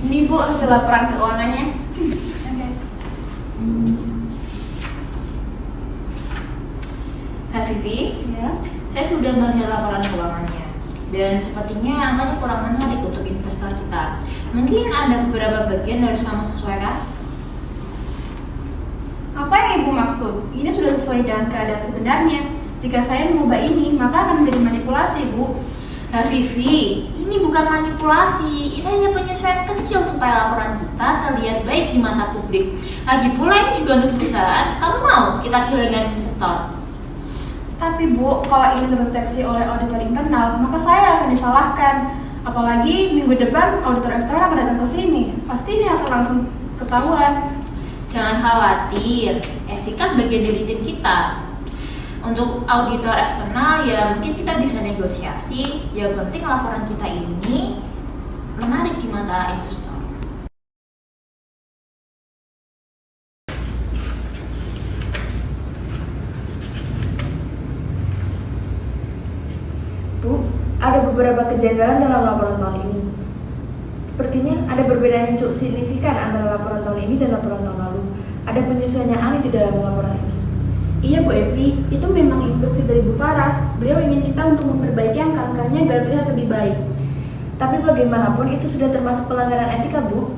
Ini Bu hasil laporan keuangannya. Kak Vivi, Ya. saya sudah melihat laporan keuangannya dan sepertinya angkanya kurang menarik untuk investor kita. Mungkin ada beberapa bagian yang harus kamu sesuaikan. Apa yang Ibu maksud? Ini sudah sesuai dengan keadaan sebenarnya. Jika saya mengubah ini, maka akan menjadi manipulasi, Bu. Kak Vivi, ini bukan manipulasi, ini hanya penyesuaian kecil supaya laporan kita terlihat baik di mata publik. Lagi pula ini juga untuk perusahaan, kamu mau kita kehilangan investor? Tapi Bu, kalau ini terdeteksi oleh auditor internal, maka saya akan disalahkan. Apalagi minggu depan auditor eksternal akan datang ke sini. Pasti ini akan langsung ketahuan. Jangan khawatir, Evi kan bagian dari tim kita. Untuk auditor eksternal ya mungkin kita bisa negosiasi. Yang penting laporan kita ini menarik di mata investor. Bu, ada beberapa kejanggalan dalam laporan tahun ini. Sepertinya ada perbedaan yang cukup signifikan antara laporan tahun ini dan laporan tahun lalu. Ada penyesuaian yang aneh di dalam laporan ini. Iya Bu Evi, itu memang instruksi dari Bu Farah. Beliau ingin kita untuk memperbaiki angka-angkanya agar terlihat lebih baik. Tapi bagaimanapun itu sudah termasuk pelanggaran etika, Bu.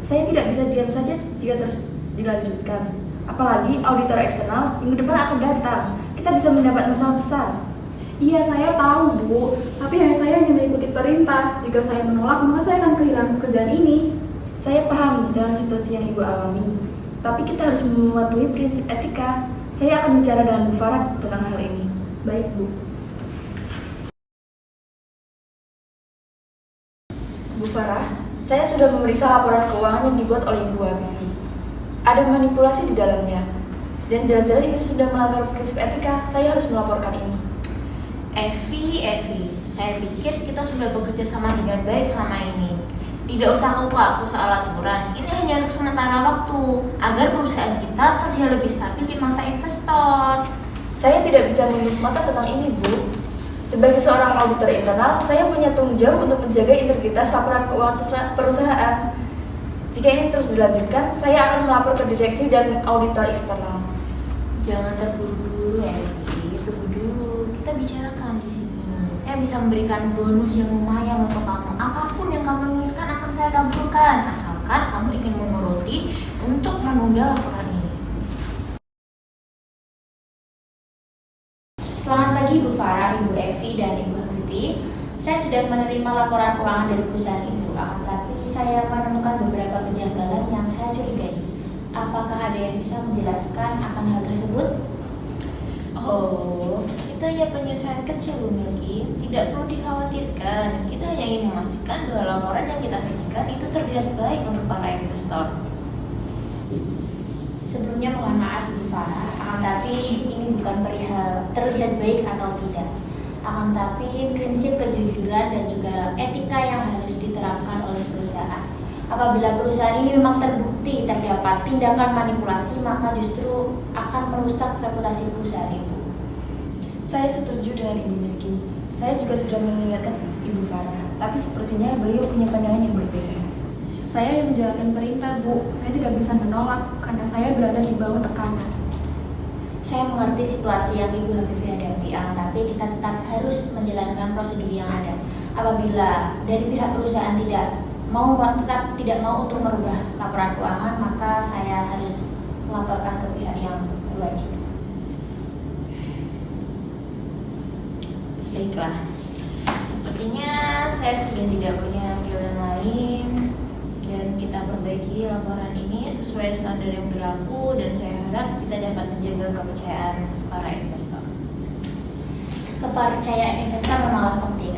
Saya tidak bisa diam saja jika terus dilanjutkan. Apalagi auditor eksternal minggu depan akan datang. Kita bisa mendapat masalah besar. Iya, saya tahu Bu, tapi saya hanya mengikuti perintah. Jika saya menolak, maka saya akan kehilangan pekerjaan ini. Saya paham dengan situasi yang Ibu alami. Tapi kita harus mematuhi prinsip etika. Saya akan bicara dengan Bu Farah tentang hal ini. Baik Bu. Bu Farah, saya sudah memeriksa laporan keuangan yang dibuat oleh Ibu Habibi. Ada manipulasi di dalamnya. Dan jelas-jelas ini sudah melanggar prinsip etika. Saya harus melaporkan ini. Evi, saya pikir kita sudah bekerja sama dengan baik selama ini. Tidak usah lupa aku soal aturan. Ini hanya untuk sementara waktu agar perusahaan kita terlihat lebih stabil di mata investor. Saya tidak bisa menutup mata tentang ini, Bu. Sebagai seorang auditor internal, saya punya tanggung jawab untuk menjaga integritas laporan keuangan perusahaan. Jika ini terus dilanjutkan, saya akan melapor ke direksi dan auditor eksternal. Jangan terburu-buru, Evi. Tunggu dulu. Kita bicarakan di sini. Saya bisa memberikan bonus yang lumayan untuk kamu. Apapun yang kamu inginkan akan saya kabulkan, asalkan kamu ingin menuruti untuk menunda laporan ini. Selamat pagi Bu Farah, Ibu Evi, dan Ibu Habibi. Saya sudah menerima laporan keuangan dari perusahaan itu, tapi saya menemukan beberapa kejanggalan yang saya curigai. Apakah ada yang bisa menjelaskan akan hal tersebut? Oh, itu hanya penyesuaian kecil Bu Milky, tidak perlu dikhawatirkan. Kita hanya ingin memastikan bahwa laporan yang kita sajikan itu terlihat baik untuk para investor. Sebelumnya mohon maaf Bu Farah, tapi ini bukan perihal terlihat baik atau tidak. Tapi prinsip kejujuran dan juga etika yang harus diterapkan oleh perusahaan. Apabila perusahaan ini memang terbukti terdapat tindakan manipulasi, maka justru akan merusak reputasi perusahaan itu. Saya setuju dengan Ibu Milky. Saya juga sudah mengingatkan Ibu Farah, tapi sepertinya beliau punya pandangan yang berbeda. Saya yang menjalankan perintah Bu, saya tidak bisa menolak karena saya berada di bawah tekanan. Saya mengerti situasi yang Ibu Habibi hadapi, tapi kita tetap harus menjalankan prosedur yang ada. Apabila dari pihak perusahaan tetap tidak mau untuk merubah laporan keuangan, maka saya harus melaporkan ke pihak yang berwajib. Baiklah, sepertinya saya sudah tidak punya pilihan lain dan kita perbaiki laporan ini sesuai standar yang berlaku dan saya berharap kita dapat menjaga kepercayaan para investor. Kepercayaan investor memanglah penting,